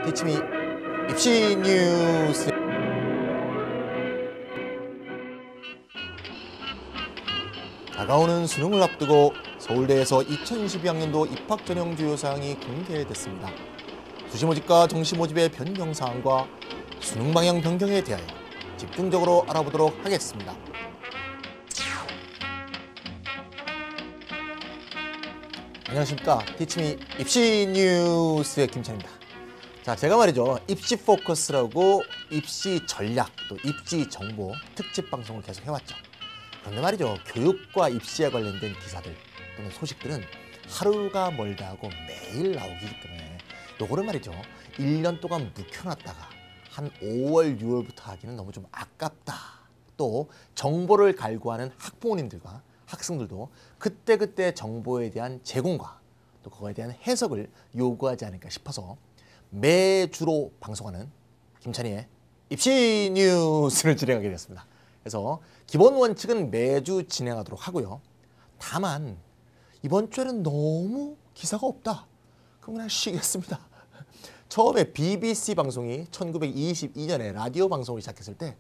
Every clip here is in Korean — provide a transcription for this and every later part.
기침이 입시 뉴스. 다가오는 수능을 앞두고 서울대에서 2022학년도 입학 전형 주요 사항이 공개됐습니다. 수시 모집과 정시 모집의 변경 사항과 수능 방향 변경에 대하여 집중적으로 알아보도록 하겠습니다. 안녕하십니까. 기침이 입시 뉴스의 김찬입니다. 자, 제가 말이죠. 입시 포커스라고 입시 전략 또 입시 정보 특집 방송을 계속 해왔죠. 그런데 말이죠. 교육과 입시에 관련된 기사들 또는 소식들은 하루가 멀다 하고 매일 나오기 때문에 요거를 말이죠. 1년 동안 묵혀놨다가 한 5월, 6월부터 하기는 너무 좀 아깝다. 또 정보를 갈구하는 학부모님들과 학생들도 그때그때 정보에 대한 제공과 또 그거에 대한 해석을 요구하지 않을까 싶어서 매주로 방송하는 김찬희의 입시 뉴스를 진행하게 됐습니다. 그래서 기본 원칙은 매주 진행하도록 하고요. 다만 이번 주에는 너무 기사가 없다. 그럼 그냥 쉬겠습니다. 처음에 BBC 방송이 1922년에 라디오 방송을 시작했을 때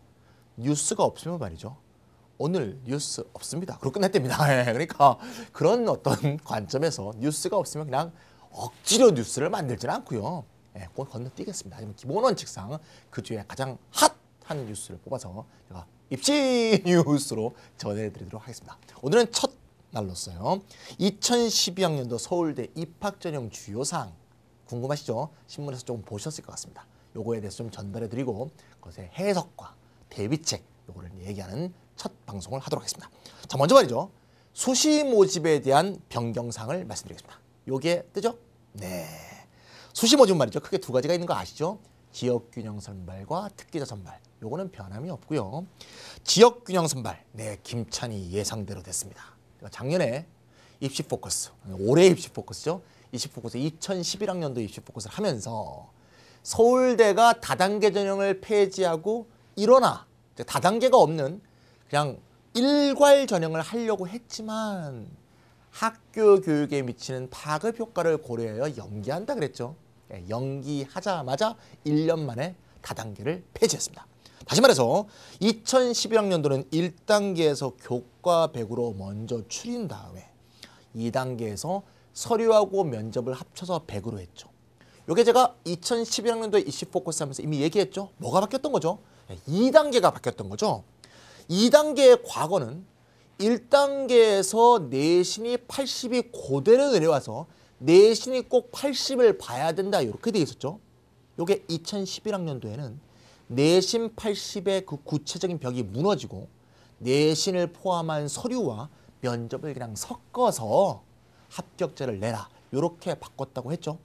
뉴스가 없으면 말이죠. 오늘 뉴스 없습니다. 그러고 끝냈답니다. 그러니까 그런 어떤 관점에서 뉴스가 없으면 그냥 억지로 뉴스를 만들지는 않고요. 그건 건너뛰겠습니다. 하지만 기본 원칙상 그 주에 가장 핫한 뉴스를 뽑아서 제가 입시 뉴스로 전해드리도록 하겠습니다. 오늘은 첫 날로서요. 2012학년도 서울대 입학 전형 주요 사항 궁금하시죠? 신문에서 조금 보셨을 것 같습니다. 요거에 대해서 좀 전달해드리고 그것의 해석과 대비책 요거를 얘기하는 첫 방송을 하도록 하겠습니다. 자, 먼저 말이죠. 수시 모집에 대한 변경사항을 말씀드리겠습니다. 요게 뜨죠? 네. 수시 모집 말이죠. 크게 두 가지가 있는 거 아시죠? 지역균형 선발과 특기자 선발. 요거는 변함이 없고요. 지역균형 선발. 네, 김찬희 예상대로 됐습니다. 작년에 입시 포커스, 올해 입시 포커스죠. 입시 포커스 2011학년도 입시 포커스를 하면서 서울대가 다단계 전형을 폐지하고 일어나 다단계가 없는 그냥 일괄 전형을 하려고 했지만 학교 교육에 미치는 파급 효과를 고려하여 연기한다 그랬죠. 연기하자마자 1년 만에 다단계를 폐지했습니다. 다시 말해서 2011학년도는 1단계에서 교과 100으로 먼저 추린 다음에 2단계에서 서류하고 면접을 합쳐서 100으로 했죠. 요게 제가 2011학년도에 입시 포커스 하면서 이미 얘기했죠. 뭐가 바뀌었던 거죠? 2단계가 바뀌었던 거죠. 2단계의 과거는 1단계에서 내신이 80이 그대로 내려와서 내신이 꼭 80을 봐야 된다 이렇게 돼 있었죠. 요게 2011학년도에는 내신 80의 그 구체적인 벽이 무너지고 내신을 포함한 서류와 면접을 그냥 섞어서 합격자를 내라 이렇게 바꿨다고 했죠.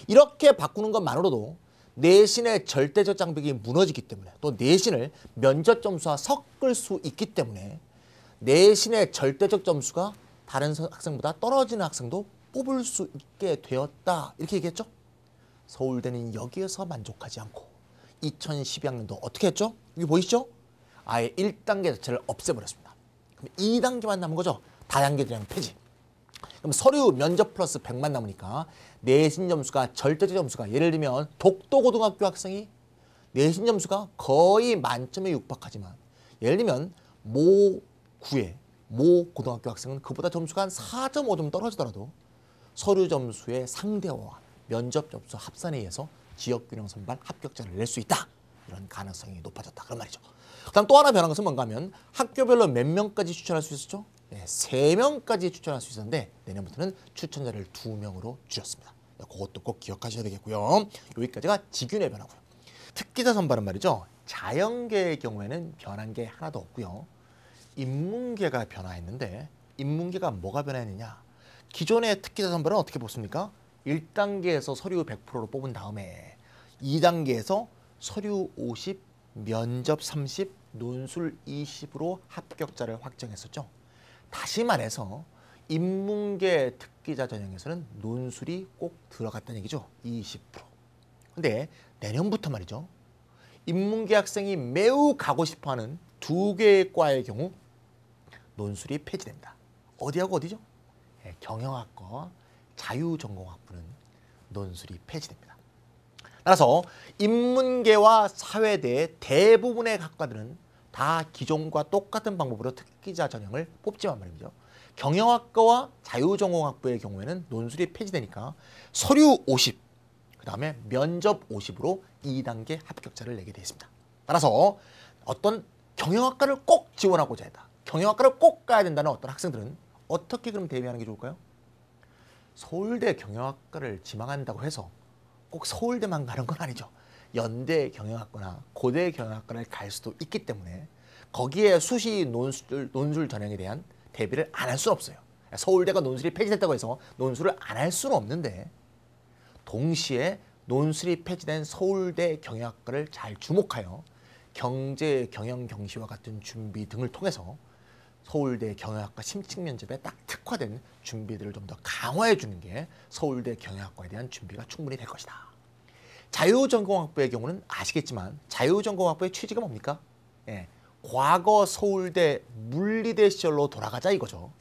이렇게 바꾸는 것만으로도 내신의 절대적 장벽이 무너지기 때문에 또 내신을 면접 점수와 섞을 수 있기 때문에 내신의 절대적 점수가 다른 학생보다 떨어지는 학생도 뽑을 수 있게 되었다 이렇게 얘기했죠. 서울대는 여기에서 만족하지 않고 2012학년도 어떻게 했죠? 여기 보이시죠? 아예 1단계 자체를 없애버렸습니다. 그럼 2단계만 남은 거죠. 다단계 전형 폐지. 그럼 서류 면접 플러스 100만 남으니까 내신 점수가 절대적 점수가 예를 들면 독도고등학교 학생이 내신 점수가 거의 만점에 육박하지만 예를 들면 모 구의 모 고등학교 학생은 그보다 점수가 한 4.5점 떨어지더라도 서류 점수의 상대와 면접 점수 합산에 의해서 지역균형 선발 합격자를 낼 수 있다. 이런 가능성이 높아졌다. 그런 말이죠. 그다음 또 하나 변한 것은 뭔가 하면 학교별로 몇 명까지 추천할 수 있었죠? 네, 3명까지 추천할 수 있었는데 내년부터는 추천자를 2명으로 줄였습니다. 그것도 꼭 기억하셔야 되겠고요. 여기까지가 지균의 변화고요. 특기자 선발은 말이죠. 자연계의 경우에는 변한 게 하나도 없고요. 인문계가 변화했는데 인문계가 뭐가 변화했느냐. 기존의 특기자 선발은 어떻게 뽑습니까? 1단계에서 서류 100%로 뽑은 다음에 2단계에서 서류 50, 면접 30, 논술 20으로 합격자를 확정했었죠. 다시 말해서 인문계 특기자 전형에서는 논술이 꼭 들어갔다는 얘기죠. 20%. 근데 내년부터 말이죠. 인문계 학생이 매우 가고 싶어하는 2개의 과의 경우 논술이 폐지됩니다. 어디하고 어디죠? 경영학과 자유전공학부는 논술이 폐지됩니다. 따라서 인문계와 사회대의 대부분의 학과들은 다 기존과 똑같은 방법으로 특기자 전형을 뽑지만 말이죠. 경영학과와 자유전공학부의 경우에는 논술이 폐지되니까 서류 50, 그 다음에 면접 50으로 2단계 합격자를 내게 되어 있습니다. 따라서 어떤 경영학과를 꼭 지원하고자 했다. 경영학과를 꼭 가야 된다는 어떤 학생들은 어떻게 그럼 대비하는 게 좋을까요? 서울대 경영학과를 지망한다고 해서 꼭 서울대만 가는 건 아니죠. 연대 경영학과나 고대 경영학과를 갈 수도 있기 때문에 거기에 수시 논술 전형에 대한 대비를 안 할 수는 없어요. 서울대가 논술이 폐지됐다고 해서 논술을 안 할 수는 없는데 동시에 논술이 폐지된 서울대 경영학과를 잘 주목하여 경제, 경영, 경시와 같은 준비 등을 통해서 서울대 경영학과 심층 면접에 딱 특화된 준비들을 좀 더 강화해 주는 게 서울대 경영학과에 대한 준비가 충분히 될 것이다. 자유전공학부의 경우는 아시겠지만 자유전공학부의 취지가 뭡니까? 예, 과거 서울대 물리대 시절로 돌아가자 이거죠.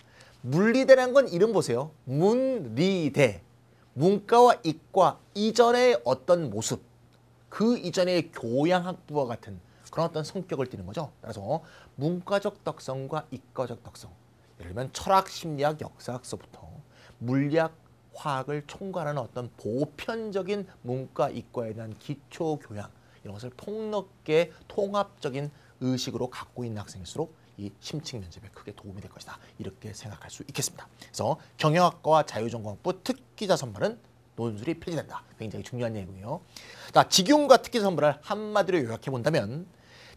물리대라는 건 이름 보세요. 문리대. 문과와 이과 이전의 어떤 모습, 그 이전의 교양학부와 같은 그런 어떤 성격을 띠는 거죠. 따라서 문과적 특성과 이과적 특성, 예를 들면 철학, 심리학, 역사학서부터 물리학, 화학을 총괄하는 어떤 보편적인 문과, 이과에 대한 기초 교양 이런 것을 폭넓게 통합적인 의식으로 갖고 있는 학생일수록 이 심층 면접에 크게 도움이 될 것이다. 이렇게 생각할 수 있겠습니다. 그래서 경영학과와 자유전공학부 특기자 선발은 논술이 폐지된다. 굉장히 중요한 얘기고요. 자, 직윤과 특기자 선발을 한마디로 요약해 본다면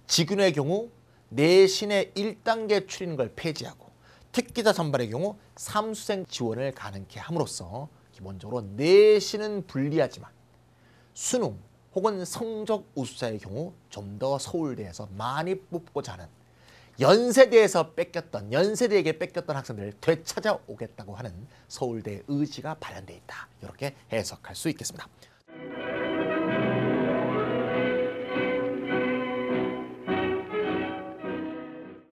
직윤의 경우 내신의 1단계 추리는 폐지하고 특기자 선발의 경우 삼수생 지원을 가능케 함으로써 기본적으로 내신은 불리하지만 수능 혹은 성적 우수자의 경우 좀 더 서울대에서 많이 뽑고자 하는 연세대에서 뺏겼던, 연세대에게 뺏겼던 학생들을 되찾아오겠다고 하는 서울대의 의지가 발현되어 있다. 이렇게 해석할 수 있겠습니다.